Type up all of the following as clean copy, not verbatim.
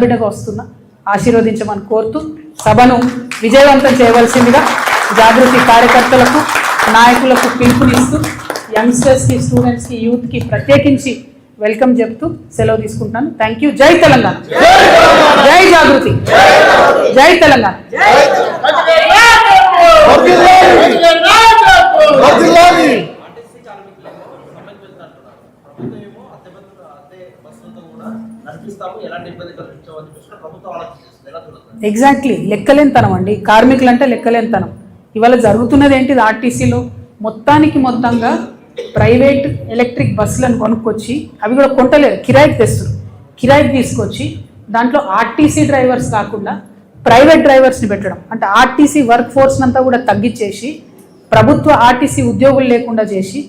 బిడ్డగా వస్తున్నా, ఆశీర్వదించమని కోరుతూ సభను విజయవంతం చేయవలసిందిగా జాగృతి కార్యకర్తలకు నాయకులకు పిలుపునిస్తూ యంగ్స్టర్స్కి స్టూడెంట్స్కి యూత్కి ప్రత్యేకించి వెల్కమ్ చెప్తూ సెలవు తీసుకుంటున్నాను. Thank you. జై తెలంగాణ, జై జాగృతి, జై తెలంగాణ. ఎగ్జాక్ట్లీ లెక్కలేనితనం అండి. కార్మికులు అంటే లెక్కలేనితనం. ఇవాళ జరుగుతున్నది ఏంటిది? ఆర్టీసీలో మొత్తంగా ప్రైవేట్ ఎలక్ట్రిక్ బస్సులను కొనుక్కొచ్చి, అవి కూడా కొంటలేరు, కిరాయికి తెస్తారు. కిరాయికి తీసుకొచ్చి దాంట్లో ఆర్టీసీ డ్రైవర్స్ కాకుండా ప్రైవేట్ డ్రైవర్స్ని పెట్టడం, అంటే ఆర్టీసీ వర్క్ ఫోర్స్ అంతా కూడా తగ్గించేసి ప్రభుత్వ ఆర్టీసీ ఉద్యోగులు లేకుండా చేసి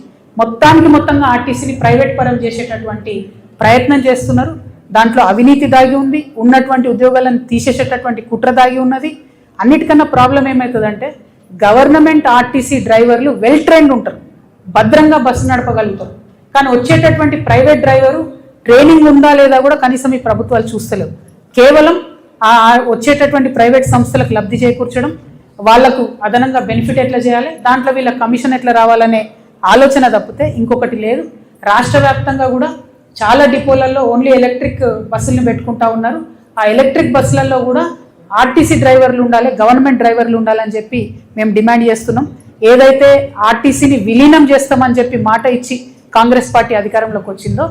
మొత్తంగా ఆర్టీసీని ప్రైవేట్ పరం చేసేటటువంటి ప్రయత్నం చేస్తున్నారు. దాంట్లో అవినీతి దాగి ఉంది, ఉన్నటువంటి ఉద్యోగాలను తీసేసేటటువంటి కుట్ర దాగి ఉన్నది. అన్నిటికన్నా ప్రాబ్లం ఏమవుతుందంటే గవర్నమెంట్ ఆర్టీసీ డ్రైవర్లు వెల్ ట్రైన్డ్ ఉంటారు, భద్రంగా బస్సు నడపగలుగుతారు. కానీ వచ్చేటటువంటి ప్రైవేట్ డ్రైవరు ట్రైనింగ్ ఉందా లేదా కూడా కనీసం ఈ ప్రభుత్వాలు చూస్తలేవు. కేవలం వచ్చేటటువంటి ప్రైవేట్ సంస్థలకు లబ్ధి చేకూర్చడం, వాళ్లకు అదనంగా బెనిఫిట్ ఎట్లా చేయాలి, దాంట్లో వీళ్ళ కమిషన్ ఎట్లా రావాలనే ఆలోచన తప్పితే ఇంకొకటి లేదు. రాష్ట్ర వ్యాప్తంగా కూడా చాలా డిపోలలో ఓన్లీ ఎలక్ట్రిక్ బస్సులను పెట్టుకుంటా ఉన్నారు. ఆ ఎలక్ట్రిక్ బస్సులలో కూడా ఆర్టీసీ డ్రైవర్లు ఉండాలి, గవర్నమెంట్ డ్రైవర్లు ఉండాలని చెప్పి మేము డిమాండ్ చేస్తున్నాం. ఏదైతే ఆర్టీసీని విలీనం చేస్తామని చెప్పి మాట ఇచ్చి కాంగ్రెస్ పార్టీ అధికారంలోకి వచ్చిందో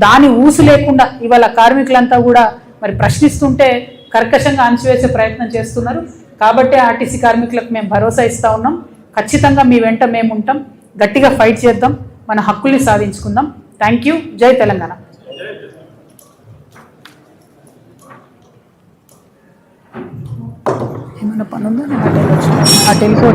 దాని ఊసు లేకుండా ఇవాళ కార్మికులంతా కూడా మరి ప్రశ్నిస్తుంటే కర్కశంగా అణచివేసే ప్రయత్నం చేస్తున్నారు. కాబట్టి ఆర్టీసీ కార్మికులకు మేము భరోసా ఇస్తా ఉన్నాం. ఖచ్చితంగా మీ వెంట మేము ఉంటాం, గట్టిగా ఫైట్ చేద్దాం, మన హక్కుల్ని సాధించుకుందాం. Thank you. జై తెలంగాణ. ఏమన్నా పని ఉందా? అటు వెళ్ళిపో.